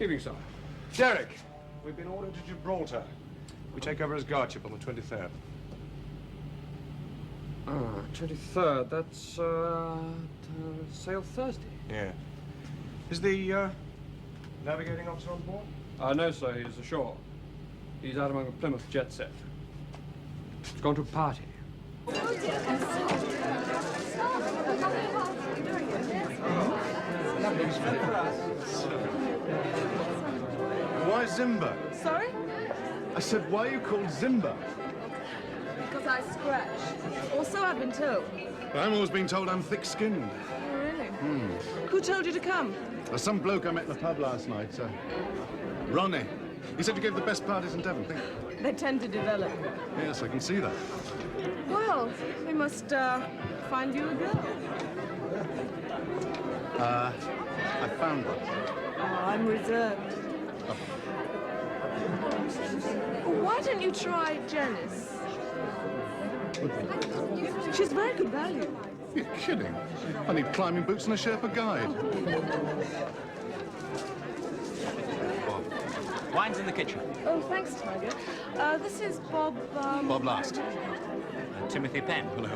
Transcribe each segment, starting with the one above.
Evening, sir. Derek, we've been ordered to Gibraltar. We take over as guard ship on the 23rd. 23rd, that's, sail Thursday. Yeah. Is the, navigating officer on board? No, sir, he's ashore. He's out among a Plymouth jet set. He's gone to a party. Why Zimba? Sorry? I said, why are you called Zimba? Because I scratch. Or so I've been told. I'm always being told I'm thick-skinned. Oh, really? Who told you to come? Some bloke I met in the pub last night, Ronnie. He said you gave the best parties in Devon. They tend to develop. Yes, I can see that. Well, we must find you a girl. I found one. Oh, I'm reserved. Why don't you try Janice? She's very good value. You're kidding. I need climbing boots and a Sherpa guide. Wine's in the kitchen. Oh, thanks, Tiger. This is Bob, Bob Last. Timothy Penn. Hello.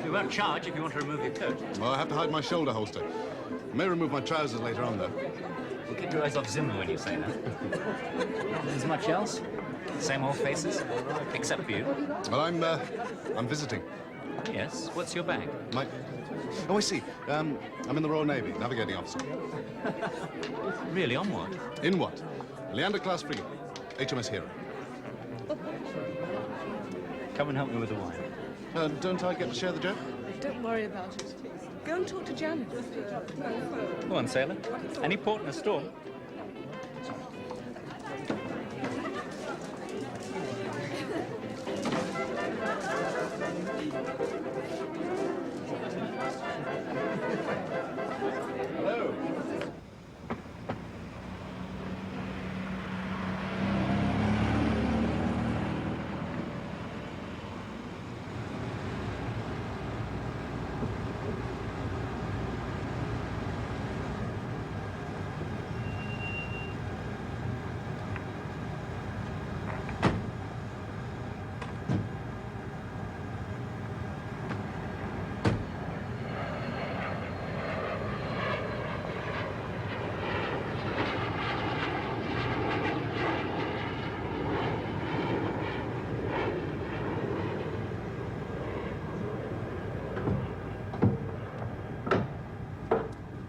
We won't charge if you want to remove your coat. Well, I have to hide my shoulder holster. I may remove my trousers later on, though. We'll keep your eyes off Zimmer when you say that. There's much else? Same old faces? Except for you. Well, I'm visiting. Yes? What's your bag? Oh, I see. I'm in the Royal Navy, navigating officer. Really, on what? In what? Leander-class frigate, HMS Hero. Come and help me with the wine. Don't I get to share the joke? Don't worry about it. Go and talk to Janice. Go on, sailor. Any port in a storm. Hello.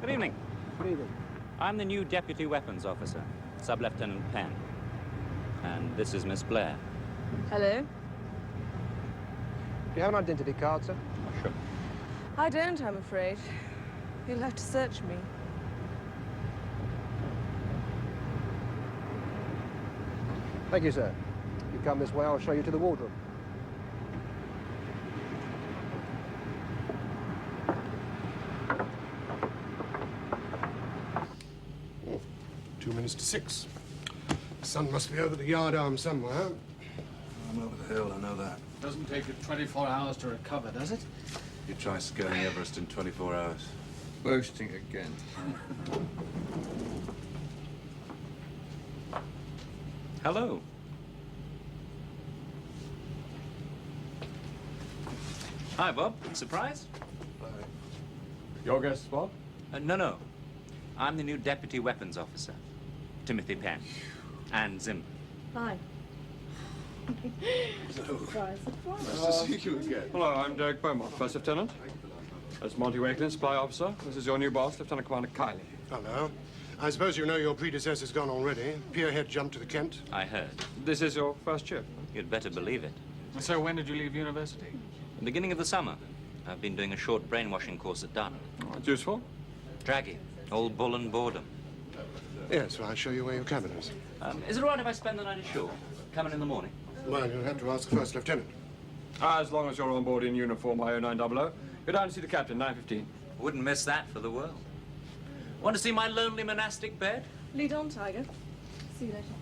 Good evening. Good evening. I'm the new Deputy Weapons Officer, Sub-Lieutenant Penn. And this is Miss Blair. Hello? Do you have an identity card, sir? Oh, sure. I don't, I'm afraid. You'll have to search me. Thank you, sir. If you come this way, I'll show you to the wardroom. Oh, 2 minutes to 6. The sun must be over the yardarm somewhere. I'm over the hill, I know that. Doesn't take you 24 hours to recover, does it? You try scaling Everest in 24 hours. Boasting again. Hello. Hi, Bob. Surprise? Your guest, Bob? No. I'm the new Deputy Weapons Officer, Timothy Penn. And Zimmer. Hi. Surprise, surprise. Nice to see you again. Hello, I'm Derek Beaumont, First Lieutenant. That's Monty Wakelin, Supply Officer. This is your new boss, Lieutenant Commander Kiley. Hello. I suppose you know your predecessor's gone already. Pierhead jumped to the Kent. I heard. This is your first ship? You'd better believe it. So when did you leave university? The beginning of the summer. I've been doing a short brainwashing course at Dun. Oh, it's useful. Draggy. Old bull and boredom. Yes, well, I'll show you where your cabin is. Is it all right if I spend the night ashore? Coming in the morning? Well, you'll have to ask the First Lieutenant. As long as you're on board in uniform, IO900. Go down and see the captain, 9:15. Wouldn't miss that for the world. Want to see my lonely monastic bed? Lead on, Tiger. See you later.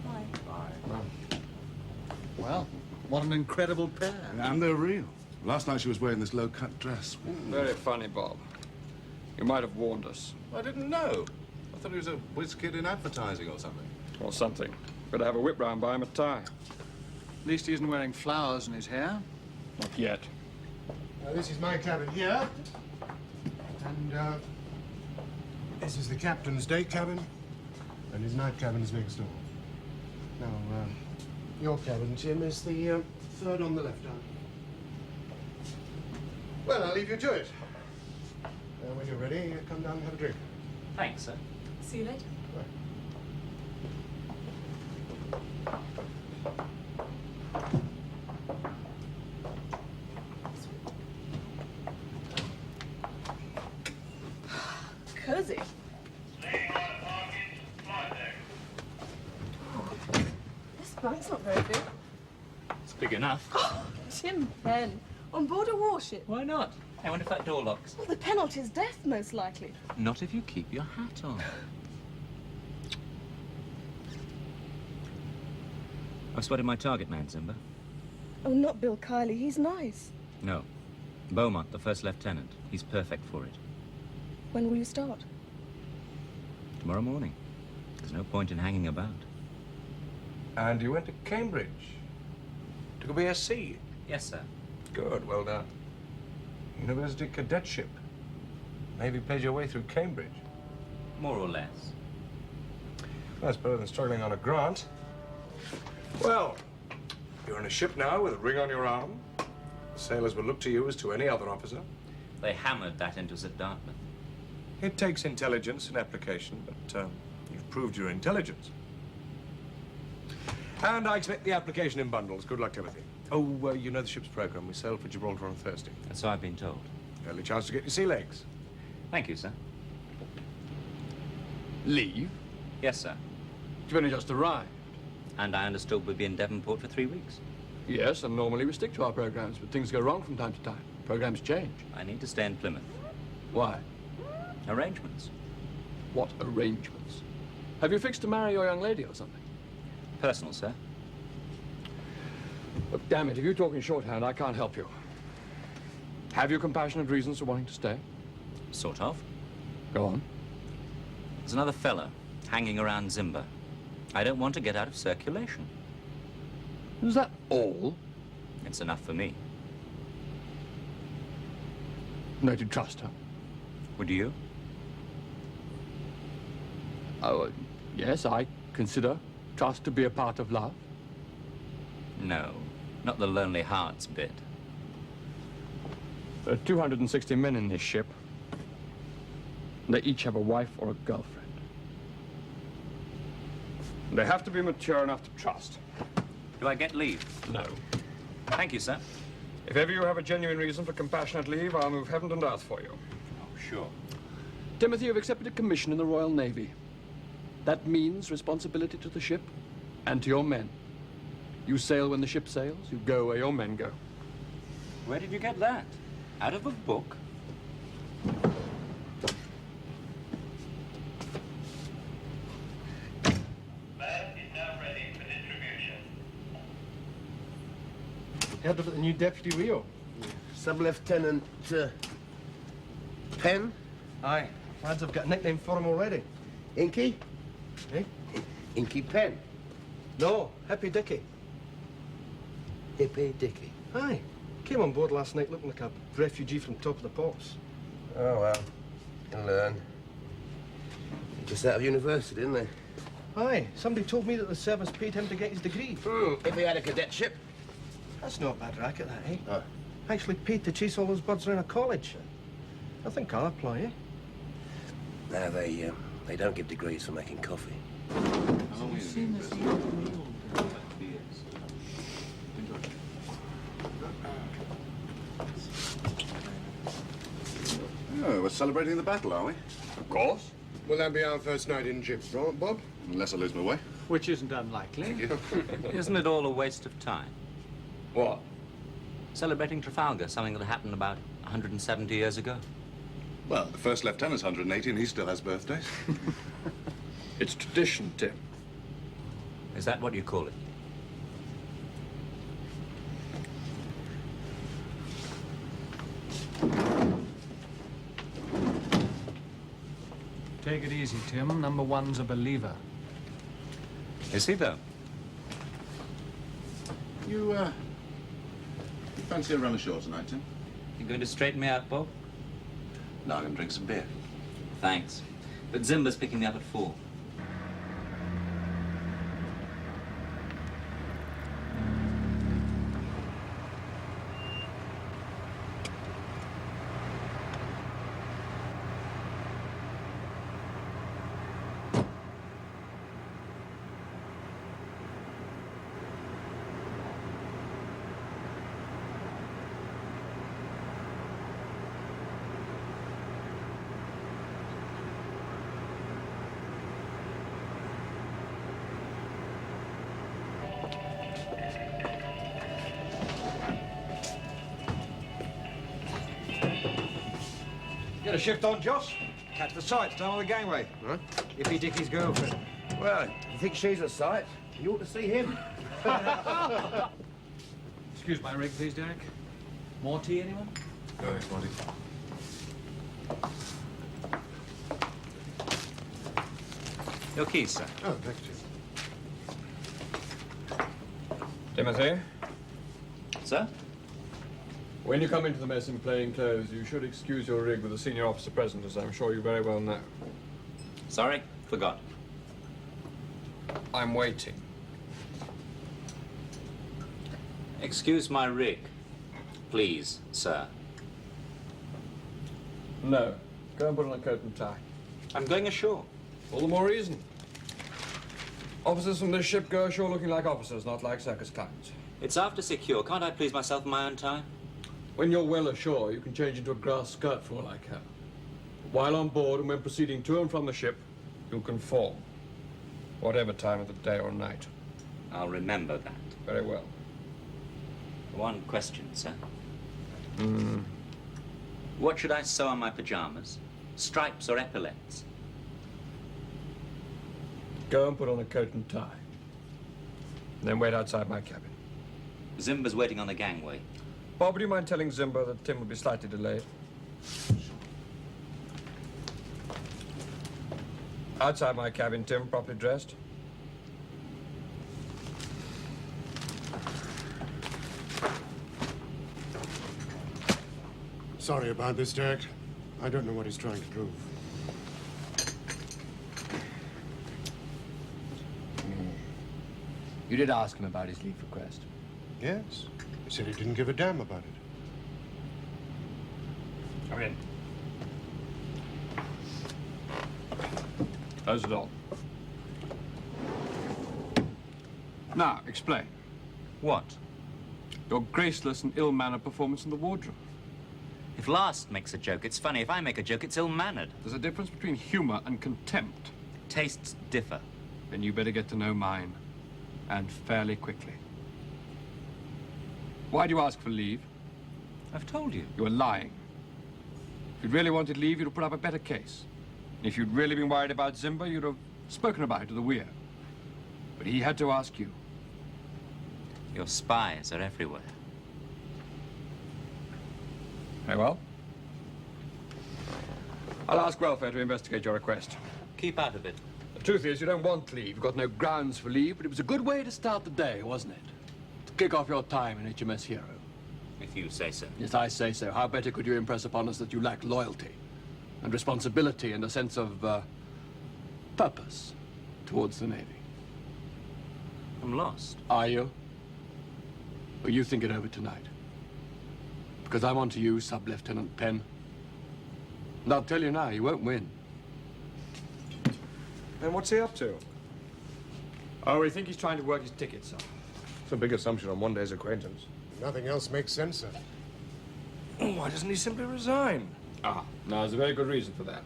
Bye. Well, what an incredible pair. And they're real. Last night she was wearing this low-cut dress. Very funny, Bob. You might have warned us. I didn't know. I thought he was a whiz kid in advertising or something. Or something. Better have a whip round by him a tie. At least he isn't wearing flowers in his hair. Not yet. This is my cabin here. And this is the captain's day cabin. And his night cabin is next door. Now, your cabin, Jim, is the third on the left hand. Well, I'll leave you to it. When you're ready, come down and have a drink. Thanks, sir. See you later. Right. Cozy. This bunk's not very big. It's big enough. Jim Penn, on board a warship. Why not? I wonder if that door locks. Well, the penalty's death, most likely. Not if you keep your hat on. I've spotted my target man, Zimba. Oh, not Bill Kiley. He's nice. No. Beaumont, the first lieutenant. He's perfect for it. When will you start? Tomorrow morning. There's no point in hanging about. And you went to Cambridge? Took a BSc? Yes, sir. Good, well done. University cadetship. Maybe paid your way through Cambridge. More or less. That's better than struggling on a grant. Well, you're on a ship now with a ring on your arm. Sailors will look to you as to any other officer. They hammered that into us at Dartmouth. It takes intelligence and application, but you've proved your intelligence. And I expect the application in bundles. Good luck, Timothy. Oh, you know the ship's program. We sail for Gibraltar on Thursday. And so I've been told. Early chance to get your sea legs. Thank you, sir. Leave? Yes, sir. You've only just arrived. And I understood we'd be in Devonport for 3 weeks. Yes, and normally we stick to our programs, but things go wrong from time to time. Programs change. I need to stay in Plymouth. Why? Arrangements. What arrangements? Have you fixed to marry your young lady or something? Personal, sir. Look, damn it, if you're talking shorthand, I can't help you. Have you compassionate reasons for wanting to stay? Sort of. Go on. There's another fella hanging around Zimba. I don't want to get out of circulation. Is that all? It's enough for me. No, to trust her. Would you? Oh, yes, I consider trust to be a part of love. No, not the lonely hearts bit. There are 260 men in this ship. They each have a wife or a girlfriend. They have to be mature enough to trust. Do I get leave? No. Thank you, sir. If ever you have a genuine reason for compassionate leave, I'll move heaven and earth for you. Oh, sure. Timothy, you've accepted a commission in the Royal Navy. That means responsibility to the ship and to your men. You sail when the ship sails, you go where your men go. Where did you get that? Out of a book? Heard of the new Deputy Rio? Sub-Lieutenant Penn? Aye. Lads have got a nickname for him already. Inky? Eh? Inky Penn? No, Hippy Dicky. Hippy Dicky. Aye. Came on board last night looking like a refugee from Top of the Pops. Oh, well. Can learn. Just out of university, didn't they? Aye. Somebody told me that the service paid him to get his degree. If he had a cadetship. That's not a bad racket, that, eh? Oh. Actually paid to chase all those birds around a college. I think I'll apply, eh? No, they don't give degrees for making coffee. Oh, we're celebrating the battle, are we? Of course. Will that be our first night in ship, right, Bob? Unless I lose my way. Which isn't unlikely. Isn't it all a waste of time? What? Celebrating Trafalgar, something that happened about 170 years ago. Well, the first lieutenant's 180 and he still has birthdays. It's tradition, Tim. Is that what you call it? Take it easy, Tim. Number one's a believer. Is he, though? You fancy a run ashore tonight, Tim? You going to straighten me out, Bob? No, I'm going to drink some beer. Thanks. But Zimba's picking me up at 4. Get a shift on, Joss. Catch the sights down on the gangway. Huh? Iffy Dickie's girlfriend. Well, you think she's a sight? You ought to see him. Excuse my rig, please, Derek. More tea, anyone? Go ahead, Monty. Your keys, sir. Oh, thank you. Timothy, Sir? when you come into the mess in plain clothes, you should excuse your rig with the senior officer present, as I'm sure you very well know. Sorry, forgot. I'm waiting. Excuse my rig, please, sir. No. Go and put on a coat and tie. I'm going ashore. All the more reason. Officers from this ship go ashore looking like officers, not like circus clowns. It's after secure. Can't I please myself in my own time? When you're well ashore, you can change into a grass skirt for all I care. While on board and when proceeding to and from the ship, you'll conform. Whatever time of the day or night. I'll remember that. Very well. One question, sir. What should I sew on my pajamas? Stripes or epaulets? Go and put on a coat and tie. Then wait outside my cabin. Zimba's waiting on the gangway. Bob, would you mind telling Zimba that Tim will be slightly delayed? Outside my cabin, Tim, properly dressed. Sorry about this, Derek. I don't know what he's trying to prove. You did ask him about his leave request. Yes. He said he didn't give a damn about it. Come in. Close the door. Now, explain. What? Your graceless and ill-mannered performance in the wardroom. If Last makes a joke, it's funny. If I make a joke, it's ill-mannered. There's a difference between humor and contempt. Tastes differ. Then you better get to know mine. And fairly quickly. Why do you ask for leave? I've told you. You were lying. If you'd really wanted leave, you'd have put up a better case. And if you'd really been worried about Zimba, you'd have spoken about it to the weir. But he had to ask you. Your spies are everywhere. Very well. I'll ask welfare to investigate your request. Keep out of it. The truth is, you don't want leave. You've got no grounds for leave, but it was a good way to start the day, wasn't it? To kick off your time in HMS Hero. If you say so. Yes, I say so. How better could you impress upon us that you lack loyalty and responsibility and a sense of purpose towards the Navy? I'm lost. Are you? Will you think it over tonight? Because I'm on to you, Sub-Lieutenant Penn. And I'll tell you now, you won't win. And what's he up to? Oh, we think he's trying to work his ticket, sir. It's a big assumption on one day's acquaintance. Nothing else makes sense, sir. Why doesn't he simply resign? Ah, no, there's a very good reason for that.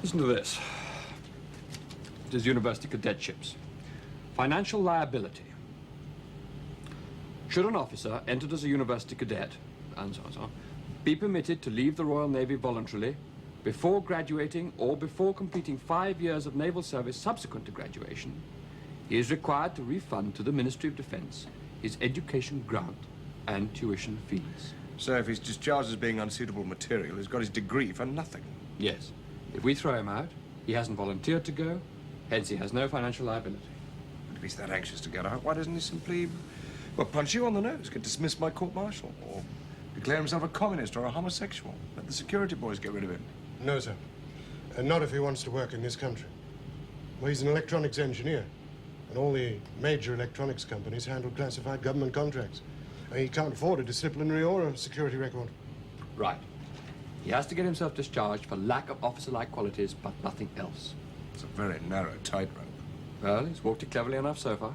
Listen to this. It is university cadetships. Financial liability. Should an officer entered as a university cadet, and so on, be permitted to leave the Royal Navy voluntarily before graduating or before completing 5 years of naval service subsequent to graduation, he is required to refund to the Ministry of Defense his education grant and tuition fees. So if he's discharged as being unsuitable material, he's got his degree for nothing. Yes. If we throw him out, he hasn't volunteered to go, hence he has no financial liability. If he's that anxious to get out, why doesn't he simply, well, punch you on the nose, get dismissed by court-martial, or declare himself a communist or a homosexual? Let the security boys get rid of him. No, sir. And not if he wants to work in this country. Well, he's an electronics engineer, and all the major electronics companies handle classified government contracts. And he can't afford a disciplinary or a security record. Right. He has to get himself discharged for lack of officer-like qualities, but nothing else. It's a very narrow tightrope. Well, he's walked it cleverly enough so far.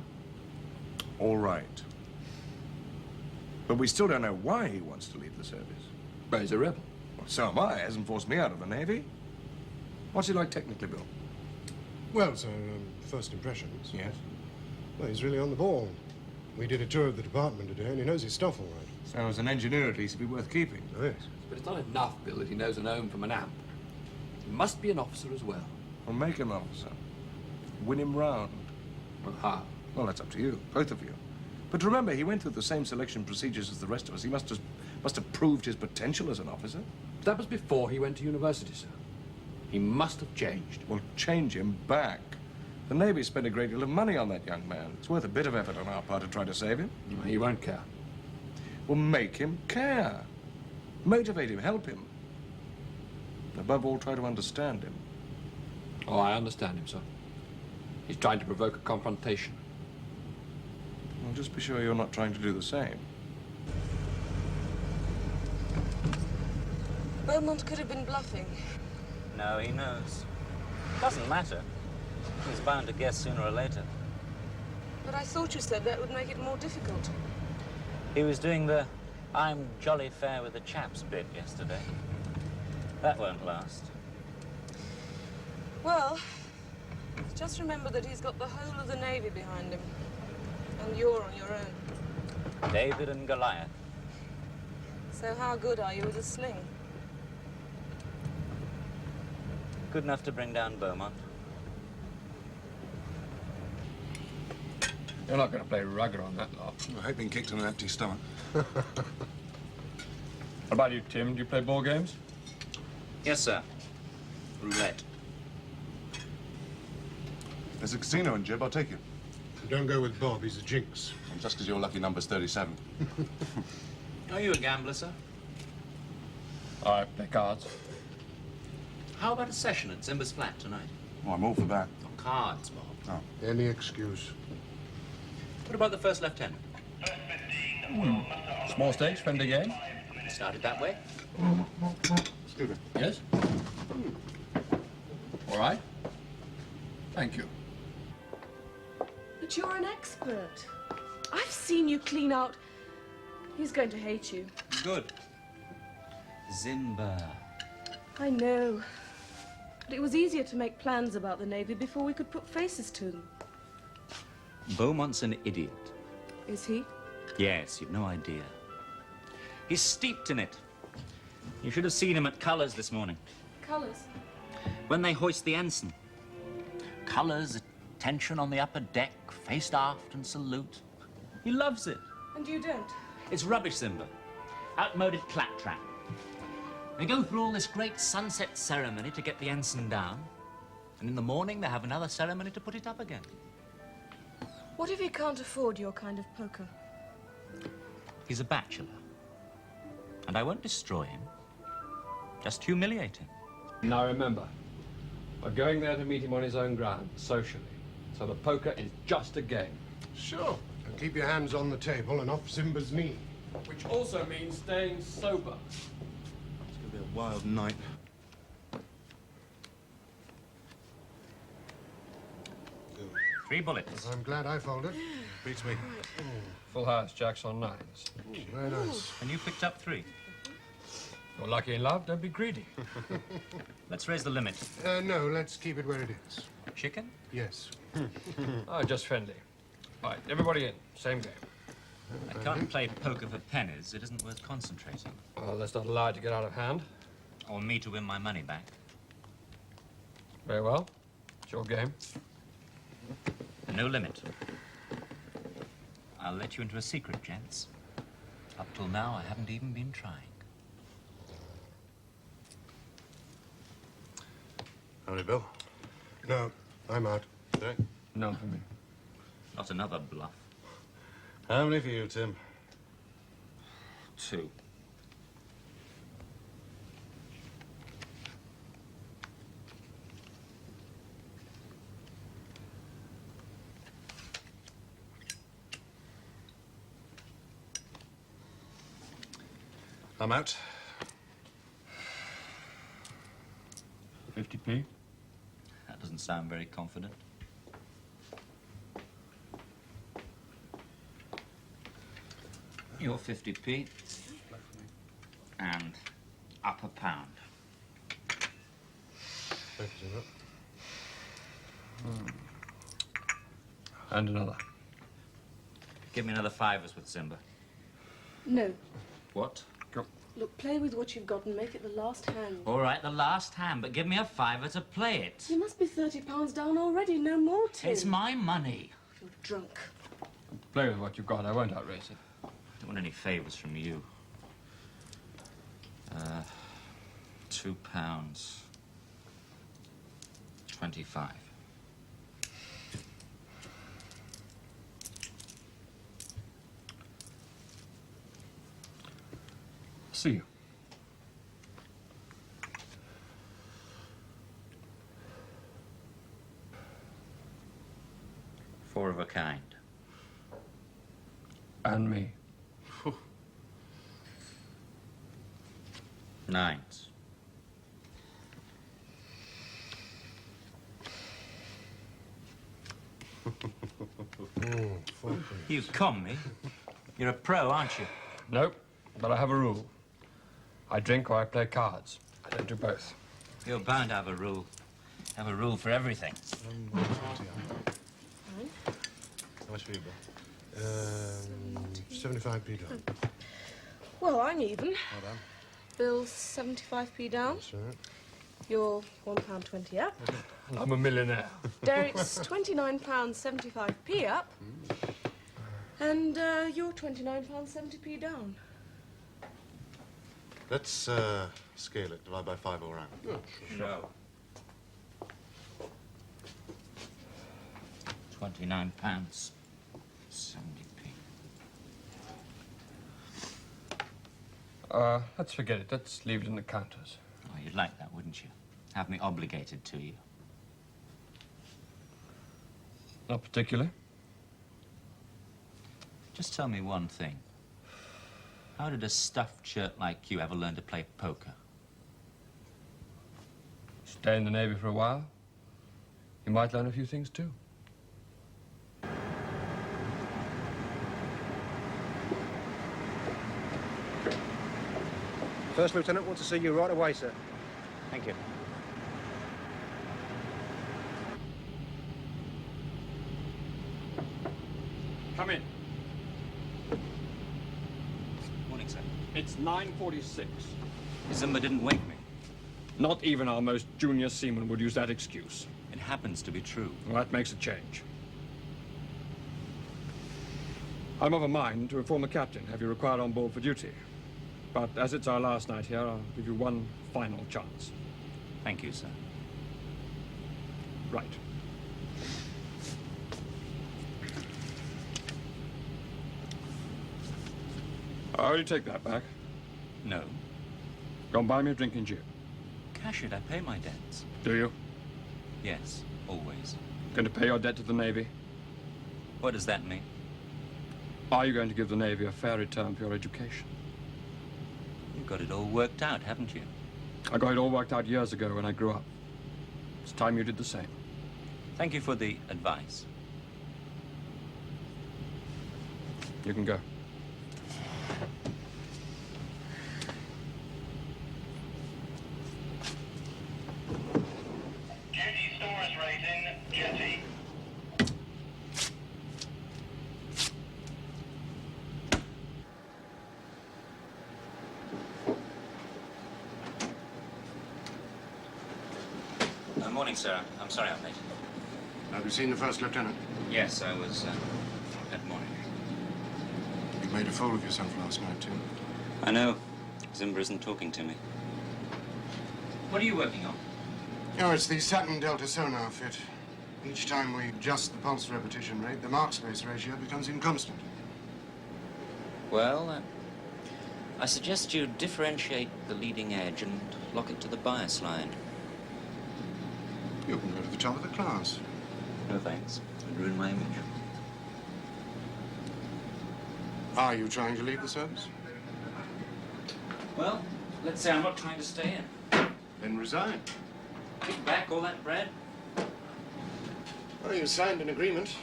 All right. But we still don't know why he wants to leave the service. But he's a rebel. Well, so am I. He hasn't forced me out of the Navy. What's he like technically, Bill? Well, sir, first impressions. Yes. Well, he's really on the ball. We did a tour of the department today, and he knows his stuff all right. So as an engineer, at least, he'd be worth keeping. Oh, yes. But it's not enough, Bill, that he knows an ohm from an amp. He must be an officer as well. Well, make him an officer. Win him round. Well, how? Well, that's up to you, both of you. But remember, he went through the same selection procedures as the rest of us. He must have proved his potential as an officer. That was before he went to university, sir. He must have changed. Well, change him back. The Navy spent a great deal of money on that young man. It's worth a bit of effort on our part to try to save him. He won't care. Well, make him care. Motivate him, help him. Above all, try to understand him. Oh, I understand him, sir. He's trying to provoke a confrontation. Well, just be sure you're not trying to do the same. Beaumont could have been bluffing. No, he knows. Doesn't matter. He's bound to guess sooner or later. But I thought you said that would make it more difficult. He was doing the I'm jolly fair with the chaps bit yesterday. That won't last. Well, just remember that he's got the whole of the Navy behind him. And you're on your own. David and Goliath. So how good are you with a sling? Good enough to bring down Beaumont. You're not going to play rugger on that lot. I hate being kicked on an empty stomach. What about you, Tim? Do you play ball games? Yes, sir. Roulette. There's a casino in Jib. I'll take you. Don't go with Bob. He's a jinx. And just because your lucky number's 37. Are you a gambler, sir? I play cards. How about a session at Zimber's flat tonight? Oh, I'm all for that. Oh, cards, Bob. Oh. Any excuse. What about the first lieutenant? Small stakes, friendly game. Started that way? Excuse me. Yes? All right. Thank you. But you're an expert. I've seen you clean out. He's going to hate you. Good. Zimber. I know. But it was easier to make plans about the Navy before we could put faces to them. Beaumont's an idiot. Is he? Yes, you've no idea. He's steeped in it. You should have seen him at Colours this morning. Colours? When they hoist the ensign. Colours, attention on the upper deck, faced aft and salute. He loves it. And you don't? It's rubbish, Zimber. Outmoded claptrap. They go through all this great sunset ceremony to get the ensign down, and in the morning they have another ceremony to put it up again. What if he can't afford your kind of poker? He's a bachelor. And I won't destroy him. Just humiliate him. Now remember, we're going there to meet him on his own ground, socially. So the poker is just a game. Sure. And keep your hands on the table and off Simba's knee. Which also means staying sober. It's going to be a wild night. Three bullets. I'm glad I folded. Beats me. Full house, jacks on nines. Very nice. And you picked up three. You're lucky in love, don't be greedy. Let's raise the limit. No, let's keep it where it is. Chicken? Yes. Oh, just friendly. All right, everybody in. Same game. I can't play poker for pennies. It isn't worth concentrating. Well, that's not allowed to get out of hand. Or me to win my money back. Very well. It's your game. No limit. I'll let you into a secret, gents. Up till now, I haven't even been trying. Howdy, Bill. No, I'm out. Derek? None for me. Not another bluff. How many for you, Tim? 2. I'm out. 50p. That doesn't sound very confident. Your 50p. And up a pound. Thank you, Zimmer. And another. Give me another 5s with Simba. No. What? Look, play with what you've got and make it the last hand. All right, the last hand, but give me a 5 to play it. You must be £30 down already, no more, Tim. It's my money. You're drunk. Play with what you've got. I won't outrace it. I don't want any favours from you. £2. 25. See you. Four of a kind. And me. 9s. You con me. You're a pro, aren't you? Nope, but I have a rule. I drink or I play cards. I don't do both. You're bound to have a rule. Have a rule for everything. How much for you, Bill? 75p down. Well, I'm even. Well done. Bill's 75p down. That's right. You're £1.20 up. And I'm a millionaire. Derek's £29.75p up. And you're £29.70p down. Let's scale it. Divide by 5 all round. No. £29. 70p. Let's forget it. Let's leave it in the counters. Oh, you'd like that, wouldn't you? Have me obligated to you. Not particularly. Just tell me one thing. How did a stuffed shirt like you ever learn to play poker? Stay in the Navy for a while. You might learn a few things, too. First Lieutenant wants to see you right away, sir. Thank you. Come in. Morning, sir. It's 9:46. Zimba didn't wake me. Not even our most junior seaman would use that excuse. It happens to be true. Well, that makes a change. I'm of a mind to inform the captain, have you required on board for duty. But as it's our last night here, I'll give you one final chance. Thank you, sir. Right. How do you take that back? No. Go and buy me a drinking gin. Cash it, I pay my debts. Do you? Yes, always. Going to pay your debt to the Navy? What does that mean? Are you going to give the Navy a fair return for your education? You've got it all worked out, haven't you? I got it all worked out years ago when I grew up. It's time you did the same. Thank you for the advice. You can go. Jetty stores rating, Jetty. Morning, sir. I'm sorry I'm late. Have you seen the First Lieutenant? Yes, I was, that morning. You made a fool of yourself last night, Tim. I know. Zimba isn't talking to me. What are you working on? Oh, it's the Saturn Delta sonar fit. Each time we adjust the pulse repetition rate, the mark space ratio becomes inconstant. Well, I suggest you differentiate the leading edge and lock it to the bias line. You can go to the top of the class. No thanks. It'd ruin my image. Are you trying to leave the service? Well, let's say I'm not trying to stay in. Then resign. Kick back all that bread. Well, you signed an agreement.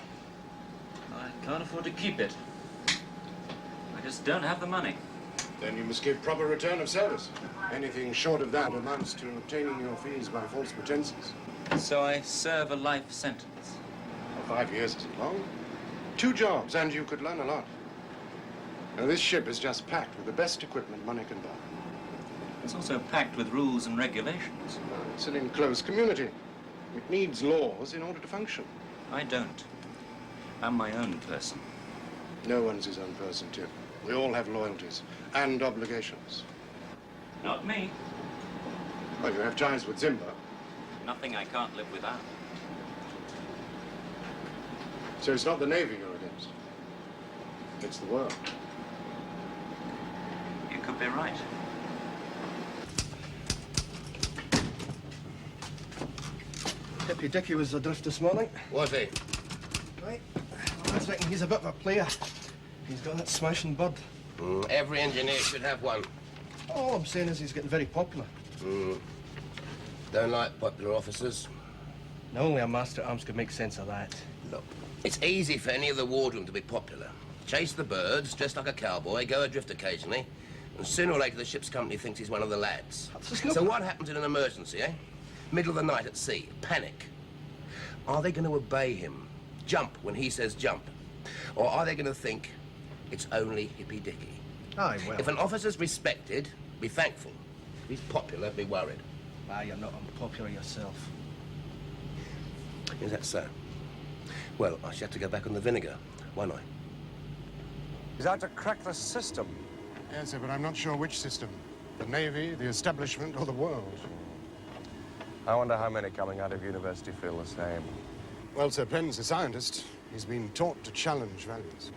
I can't afford to keep it. I just don't have the money. Then you must give proper return of service. Anything short of that amounts to obtaining your fees by false pretenses. So I serve a life sentence. Well, 5 years isn't long. 2 jobs, and you could learn a lot. Now, this ship is just packed with the best equipment money can buy. It's also packed with rules and regulations. It's an enclosed community. It needs laws in order to function. I don't. I'm my own person. No one's his own person, Tim. We all have loyalties and obligations. Not me. Well, you have ties with Zimba. Nothing I can't live without. So it's not the Navy you're against. It's the world. You could be right. Hippie Dickie was adrift this morning. Was he? Right. Well, I reckon he's a bit of a player. He's got that smashing bird. Every engineer should have one. All I'm saying is he's getting very popular. Don't like popular officers. Now, only a master at arms could make sense of that. Look, it's easy for any of the wardroom to be popular. Chase the birds, dress like a cowboy, go adrift occasionally, and sooner or later the ship's company thinks he's one of the lads. So what happens in an emergency, eh? Middle of the night at sea, panic. Are they going to obey him? Jump when he says jump? Or are they going to think it's only Hippy Dicky? Aye, well. If an officer's respected, be thankful. If he's popular, be worried. You're not unpopular yourself. Is that so? Well, I shall have to go back on the vinegar, won't I? He's out to crack the system. Yes, sir, but I'm not sure which system. The Navy, the establishment, or the world. I wonder how many coming out of university feel the same. Well, Sir Penn's a scientist. He's been taught to challenge values.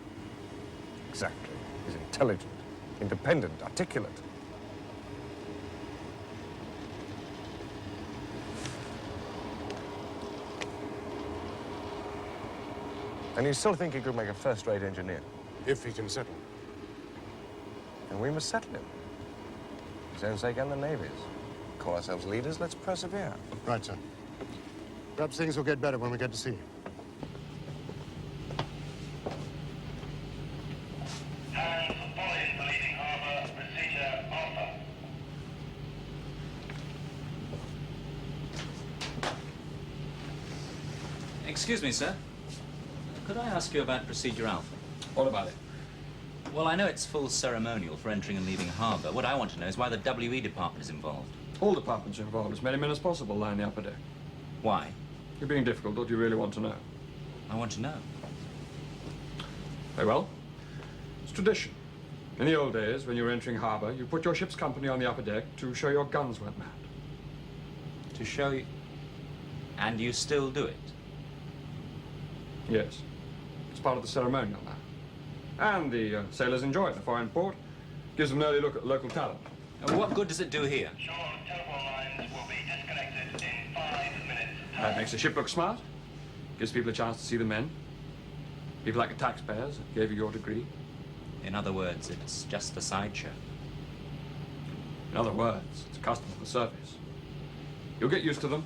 Exactly. He's intelligent, independent, articulate. And you still think he could make a first-rate engineer? If he can settle. And we must settle him. His own sake and the Navy's. Call ourselves leaders, let's persevere. Right, sir. Perhaps things will get better when we get to sea. Hands poised for leaving harbour. Procedure alpha. Excuse me, sir. Could I ask you about Procedure Alpha? What about it? Well, I know it's full ceremonial for entering and leaving harbour. What I want to know is why the WE department is involved. All departments are involved. As many men as possible lie in the upper deck. Why? You're being difficult. What do you really want to know? I want to know. Very well. It's tradition. In the old days, when you were entering harbour, you put your ship's company on the upper deck to show your guns weren't manned. To show you... And you still do it? Yes. It's part of the ceremonial now. And the sailors enjoy it in a foreign port. Gives them an early look at local talent. And what good does it do here? Shore telephone lines will be disconnected in 5 minutes. That makes the ship look smart. Gives people a chance to see the men. People like the taxpayers that gave you your degree. In other words, it's just a sideshow. In other words, it's a custom of the service. You'll get used to them.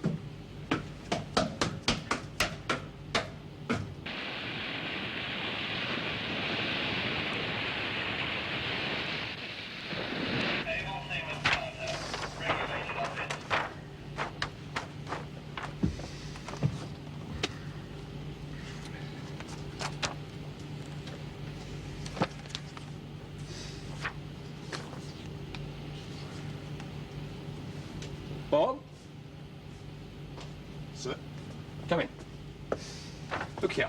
Bob? Sir? Come in. Look here.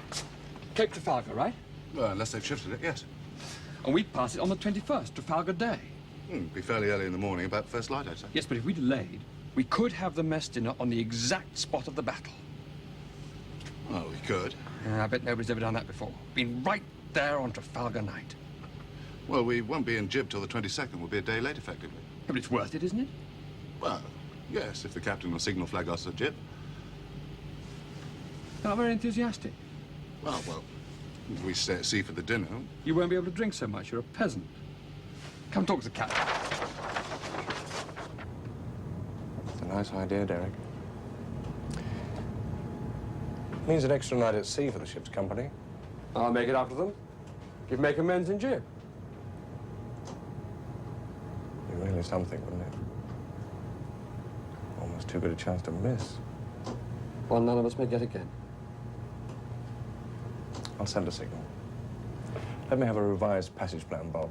Cape Trafalgar, right? Well, unless they've shifted it, yes. And we pass it on the 21st, Trafalgar Day. Be fairly early in the morning, about first light, I'd say. Yes, but if we delayed, We could have the mess dinner on the exact spot of the battle. Well, we could. I bet nobody's ever done that before. Been right there on Trafalgar night. Well, we won't be in Jib till the 22nd. We'll be a day late, effectively. But it's worth it, isn't it? Well, yes, if the captain will signal flag us at Jib. You're not very enthusiastic. Well, if we stay at sea for the dinner. You won't be able to drink so much. You're a peasant. Come talk to the captain. It's a nice idea, Derek. Means an extra night at sea for the ship's company. I'll make it up to them. You'd make amends in Jib. Be really something, wouldn't it? Almost too good a chance to miss. One none of us may get again. I'll send a signal. Let me have a revised passage plan, Bob.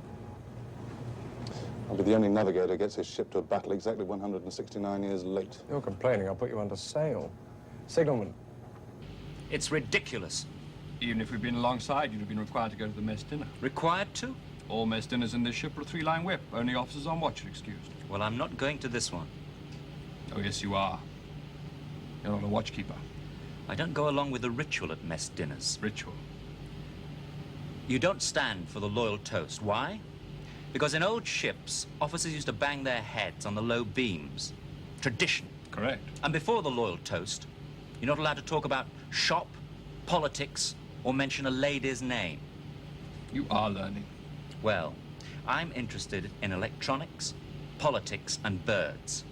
I'll be the only navigator who gets his ship to a battle exactly 169 years late. You're complaining, I'll put you under sail. Signalman. It's ridiculous. Even if we'd been alongside, you'd have been required to go to the mess dinner. Required to? All mess dinners in this ship are a 3-line whip. Only officers on watch are excused. Well, I'm not going to this one. Oh, yes, you are. You're not a watchkeeper. I don't go along with the ritual at mess dinners. Ritual? You don't stand for the loyal toast. Why? Because in old ships, officers used to bang their heads on the low beams. Tradition. Correct. And before the loyal toast, you're not allowed to talk about shop, politics, or mention a lady's name. You are learning. Well, I'm interested in electronics, politics, and birds.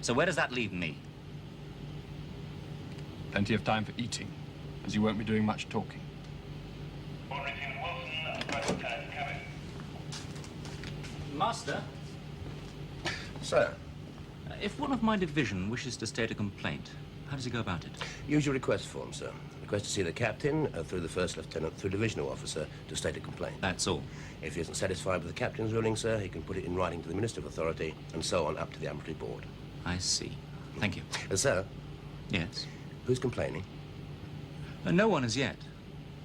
So where does that leave me? Plenty of time for eating, as you won't be doing much talking. Master? Sir, If one of my division wishes to state a complaint, how does he go about it? use your request form, sir. Request to see the captain, through the first lieutenant, through divisional officer, to state a complaint. That's all. If he isn't satisfied with the captain's ruling, sir, he can put it in writing to the Minister of Authority, and so on up to the Admiralty Board. I see. Thank you. Sir, Yes? who's complaining? No one as yet.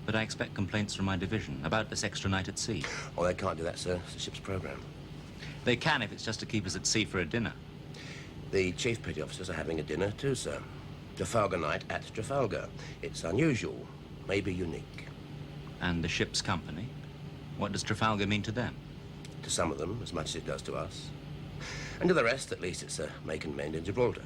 But I expect complaints from my division about this extra night at sea. Oh, they can't do that, sir. It's the ship's program. They can if it's just to keep us at sea for a dinner. The chief petty officers are having a dinner too, sir. Trafalgar night at Trafalgar. It's unusual, maybe unique. And the ship's company? What does Trafalgar mean to them? To some of them, as much as it does to us. And to the rest, at least, it's a make and mend in Gibraltar.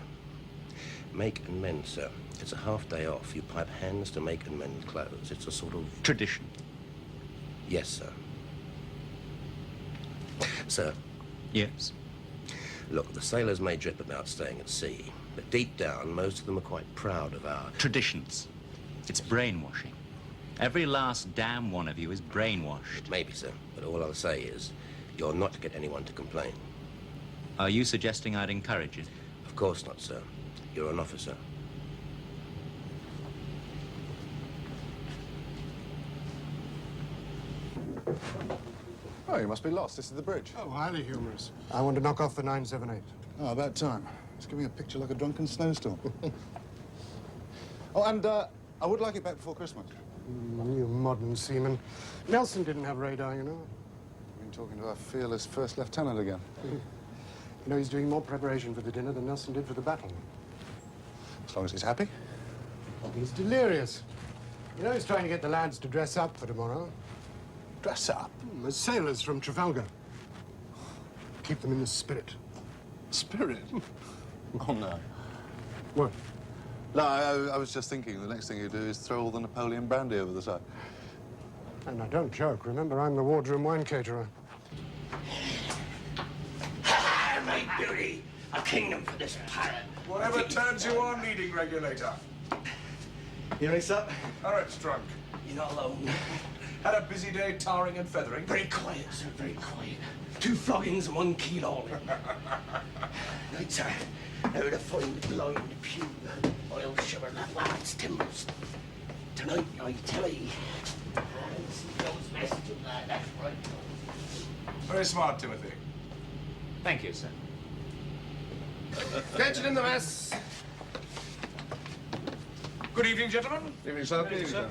Make and mend, sir. It's a half day off. You pipe hands to make and mend clothes. It's a sort of... Tradition. Yes, sir. Sir? Yes? Look, the sailors may drip about staying at sea, but deep down, most of them are quite proud of our... Traditions. It's brainwashing. Every last damn one of you is brainwashed. Maybe, sir, but all I'll say is, you're not to get anyone to complain. Are you suggesting I'd encourage it? Of course not, sir. You're an officer. Oh, you must be lost. This is the bridge. Oh, highly humorous. I want to knock off the 978. Oh, about time. It's giving a picture like a drunken snowstorm. Oh, and I would like it back before Christmas. You modern seaman. Nelson didn't have radar, you know. Been talking to our fearless first lieutenant again. You know, he's doing more preparation for the dinner than Nelson did for the battle. As long as he's happy. He's delirious. You know, he's trying to get the lads to dress up for tomorrow. Dress up. As sailors from Trafalgar. Keep them in the spirit. Spirit? Oh, no. What? No, I was just thinking the next thing you do is throw all the Napoleon brandy over the side. And I don't joke. Remember, I'm the wardroom wine caterer. My beauty! A kingdom for this pirate. Whatever turns you on, leading regulator. You nice up? Turret's drunk. You're not alone. Had a busy day tarring and feathering. Very quiet, sir, very quiet. 2 floggings and 1 keel all. Right, sir. Now to find the blind pew. I'll shiver that lad's timbers. Tonight, I tell ye. And see those messages, lad, that's right. Very smart, Timothy. Thank you, sir. Attention in the mess! Good evening, gentlemen. Evening, sir. Good evening, sir.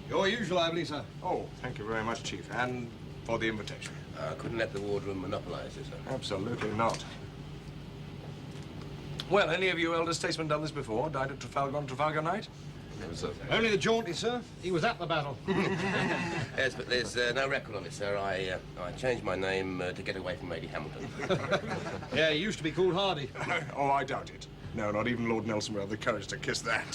Your usual, I believe, sir. Oh, thank you very much, Chief, and for the invitation. Couldn't let the wardroom monopolize it, sir. Absolutely not. Well, any of you elder statesmen done this before? Died at Trafalgar on Trafalgar night? No, sir. Only the jaunty, sir. He was at the battle. Yes, but there's no record of it, sir. I changed my name to get away from Lady Hamilton. Yeah, he used to be called Hardy. Oh, I doubt it. No, not even Lord Nelson would have the courage to kiss that.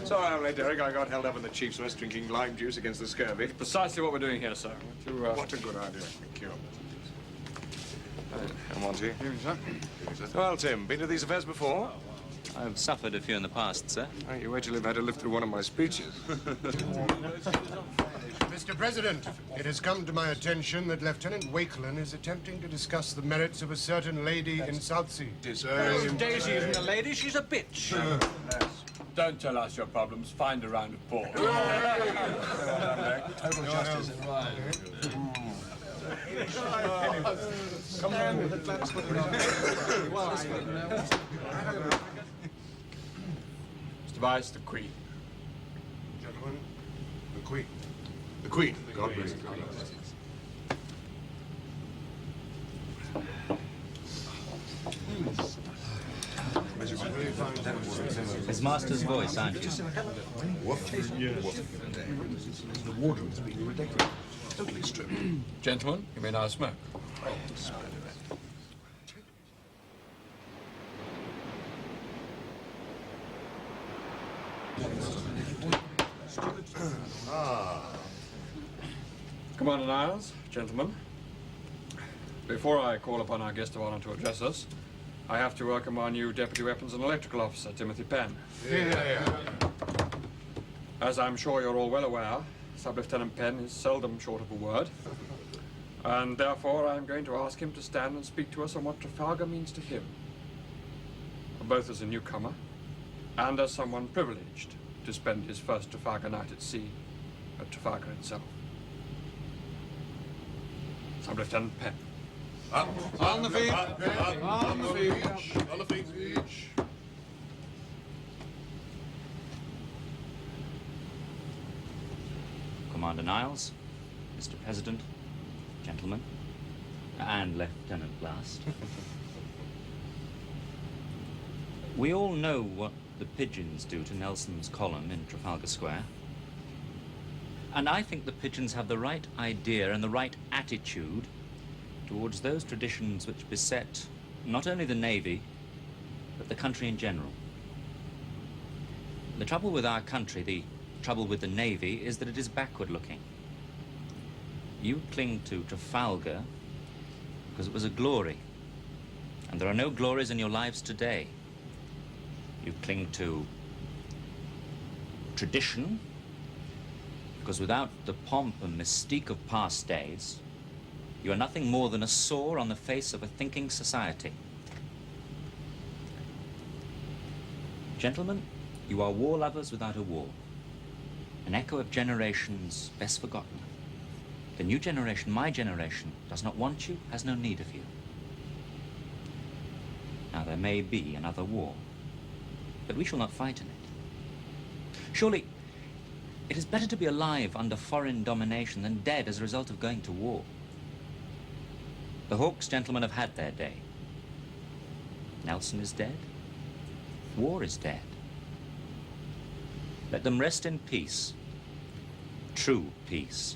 Sorry I'm late, Derek. I got held up in the chief's mess drinking lime juice against the scurvy. Precisely what we're doing here, sir. What a good idea. Thank you. Come on, T. Well, Tim, been to these affairs before? I've suffered a few in the past, sir. Oh, you wait till you've had to live through one of my speeches. Mr. President, it has come to my attention that Lieutenant Wakelin is attempting to discuss the merits of a certain lady in Southsea. Daisy isn't a lady, she's a bitch. Don't tell us your problems. Find a round of applause. Total justice. Come on with it, let's put it on. Mr. Vice, the Queen. Gentlemen, the Queen. The Queen. God bless her. His master's voice, aren't you? The wardrobe's been redecorated. Totally stripped. Gentlemen, you may now smoke. Commander Niles, gentlemen. Before I call upon our guest of honor to address us, I have to welcome our new Deputy Weapons and Electrical Officer, Timothy Penn. As I'm sure you're all well aware, Sub-Lieutenant Penn is seldom short of a word, and therefore I'm going to ask him to stand and speak to us on what Trafalgar means to him, both as a newcomer and as someone privileged to spend his first Trafalgar night at sea at Trafalgar itself. Sub-Lieutenant Penn. On the feet. On the feet. On the feet. Commander Niles, Mr. President, gentlemen, and Lieutenant Blast. We all know what the pigeons do to Nelson's column in Trafalgar Square. And I think the pigeons have the right idea and the right attitude towards those traditions which beset not only the Navy, but the country in general. The trouble with our country, the trouble with the Navy, is that it is backward-looking. You cling to Trafalgar because it was a glory, and there are no glories in your lives today. You cling to tradition because without the pomp and mystique of past days, you are nothing more than a sore on the face of a thinking society. Gentlemen, you are war lovers without a war, an echo of generations best forgotten. The new generation, my generation, does not want you, has no need of you. Now, there may be another war, but we shall not fight in it. Surely, it is better to be alive under foreign domination than dead as a result of going to war. The Hawks, gentlemen, have had their day. Nelson is dead. War is dead. Let them rest in peace. True peace.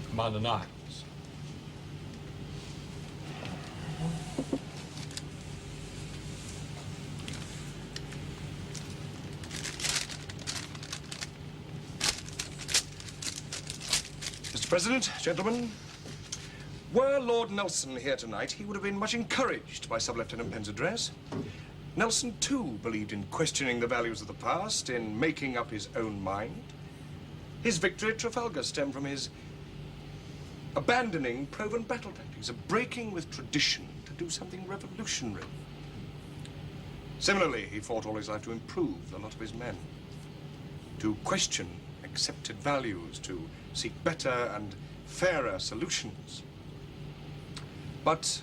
Commander Niles. Mr. President, gentlemen, were Lord Nelson here tonight, he would have been much encouraged by Sub-Lieutenant Penn's address. Nelson, too, believed in questioning the values of the past, in making up his own mind. His victory at Trafalgar stemmed from his abandoning proven battle tactics, of breaking with tradition to do something revolutionary. Similarly, he fought all his life to improve the lot of his men, to question accepted values, to seek better and fairer solutions. But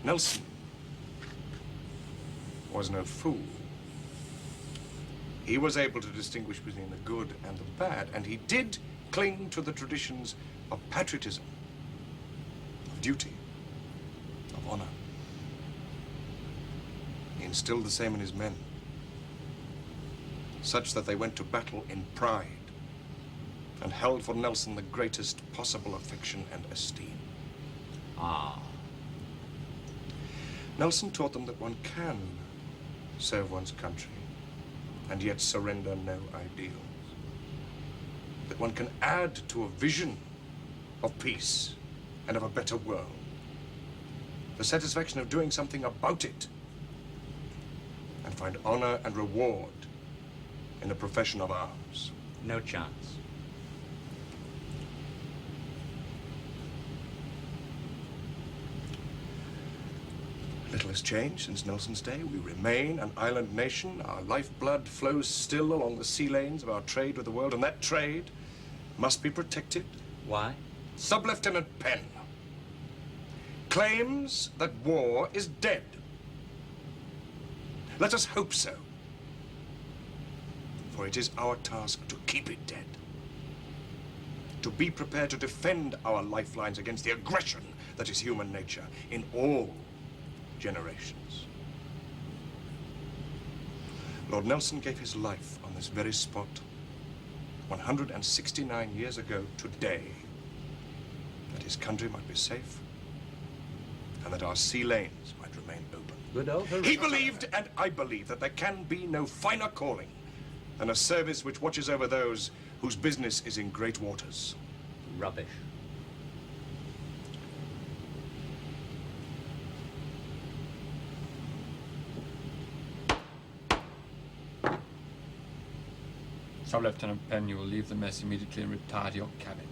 Nelson was no fool. He was able to distinguish between the good and the bad, and he did cling to the traditions of patriotism, of duty, of honor. He instilled the same in his men, such that they went to battle in pride and held for Nelson the greatest possible affection and esteem. Ah. Nelson taught them that one can serve one's country and yet surrender no ideals. That one can add to a vision of peace and of a better world the satisfaction of doing something about it, and find honor and reward in the profession of arms. No chance. Little has changed since Nelson's day. We remain an island nation. Our lifeblood flows still along the sea lanes of our trade with the world, and that trade must be protected. Why? Sub-Lieutenant Penn claims that war is dead. Let us hope so, for it is our task to keep it dead. To be prepared to defend our lifelines against the aggression that is human nature in all generations. Lord Nelson gave his life on this very spot 169 years ago today, that his country might be safe and that our sea lanes might remain open. Good old He believed, and I believe, that there can be no finer calling than a service which watches over those whose business is in great waters. Rubbish. Sub-Lieutenant Penn, you will leave the mess immediately and retire to your cabin.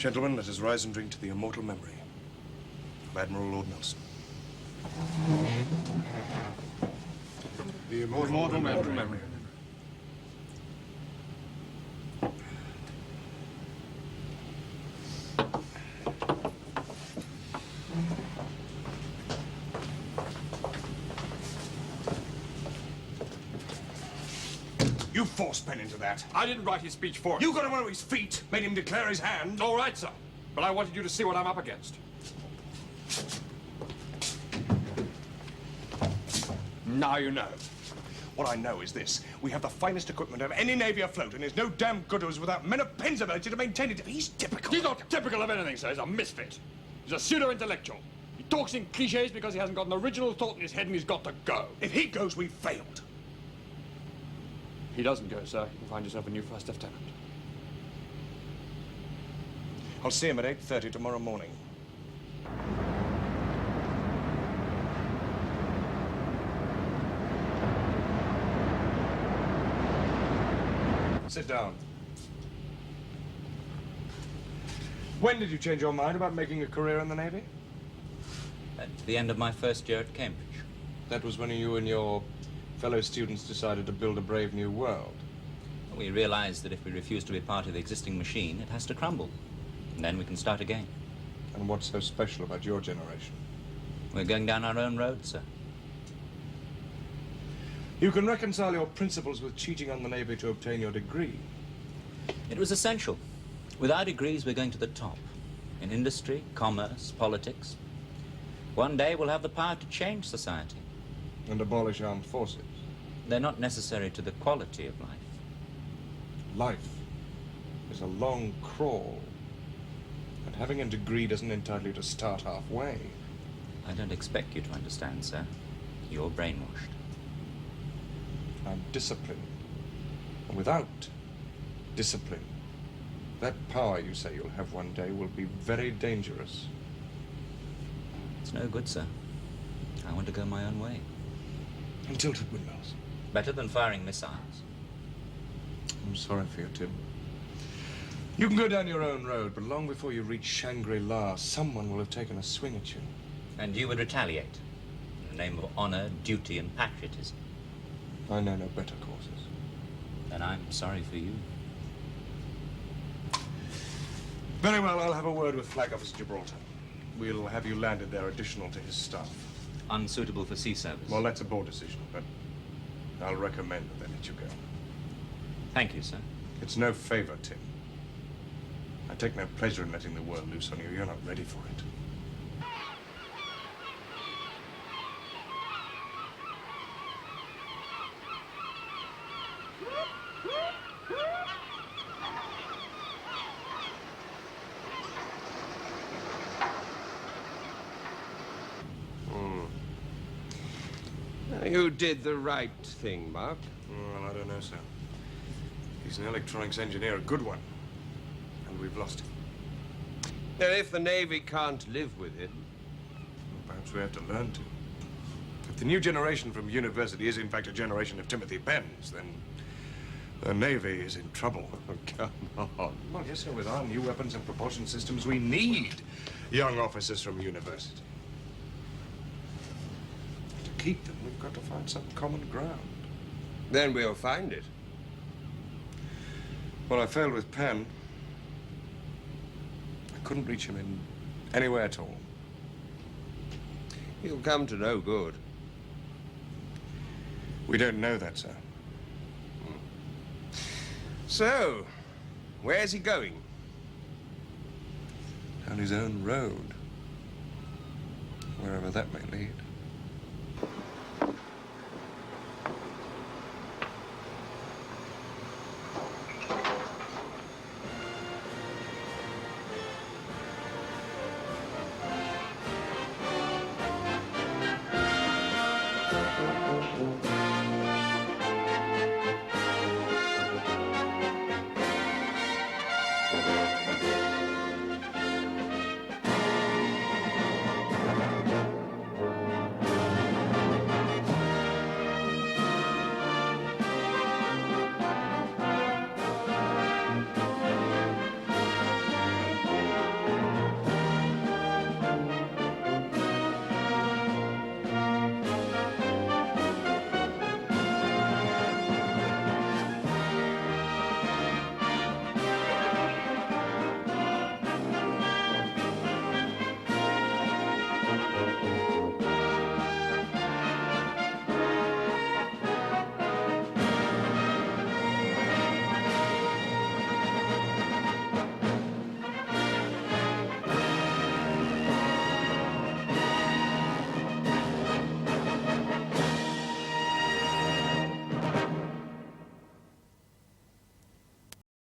Gentlemen, let us rise and drink to the immortal memory of Admiral Lord Nelson. The immortal memory. You forced Penn into that. I didn't write his speech for him. You got him on his feet, made him declare his hand. All right, sir. But I wanted you to see what I'm up against. Now you know. What I know is this. We have the finest equipment of any navy afloat, and there's no damn good as without men of Penn's ability to maintain it. He's typical. He's not typical of anything, sir. He's a misfit. He's a pseudo-intellectual. He talks in cliches because he hasn't got an original thought in his head and he's got to go. If he goes, we've failed. If he doesn't go, sir, you can find yourself a new first lieutenant. I'll see him at 8:30 tomorrow morning. Sit down. When did you change your mind about making a career in the Navy? At the end of my first year at Cambridge. That was when you and your fellow students decided to build a brave new world. We realized that if we refuse to be part of the existing machine, it has to crumble. And then we can start again. And what's so special about your generation? We're going down our own road, sir. You can reconcile your principles with cheating on the Navy to obtain your degree. It was essential. With our degrees, we're going to the top. In industry, commerce, politics. One day we'll have the power to change society. And abolish armed forces. They're not necessary to the quality of life. Life is a long crawl. And having a degree doesn't entitle you to start halfway. I don't expect you to understand, sir. You're brainwashed. I'm disciplined. And without discipline, that power you say you'll have one day will be very dangerous. It's no good, sir. I want to go my own way. And tilted windmills. Better than firing missiles. I'm sorry for you, Tim. You can go down your own road, but long before you reach Shangri-La, someone will have taken a swing at you. And you would retaliate in the name of honor, duty, and patriotism. I know no better courses. Then I'm sorry for you. Very well, I'll have a word with Flag Officer Gibraltar. We'll have you landed there additional to his staff. Unsuitable for sea service. Well, that's a board decision, but I'll recommend that they let you go. Thank you, sir. It's no favor, Tim. I take no pleasure in letting the world loose on you. You're not ready for it. You did the right thing, Mark. Well, I don't know, sir. He's an electronics engineer, a good one. And we've lost him. Now, if the Navy can't live with him... Perhaps we have to learn to. If the new generation from university is, in fact, a generation of Timothy Penns, then the Navy is in trouble. Oh, come on. Well, yes, sir, with our new weapons and propulsion systems, we need young officers from university. To keep them, we've got to find some common ground. Then we'll find it. Well, I failed with Penn. I couldn't reach him in any way at all. He'll come to no good. We don't know that, sir. So, where's he going? Down his own road. Wherever that may lead.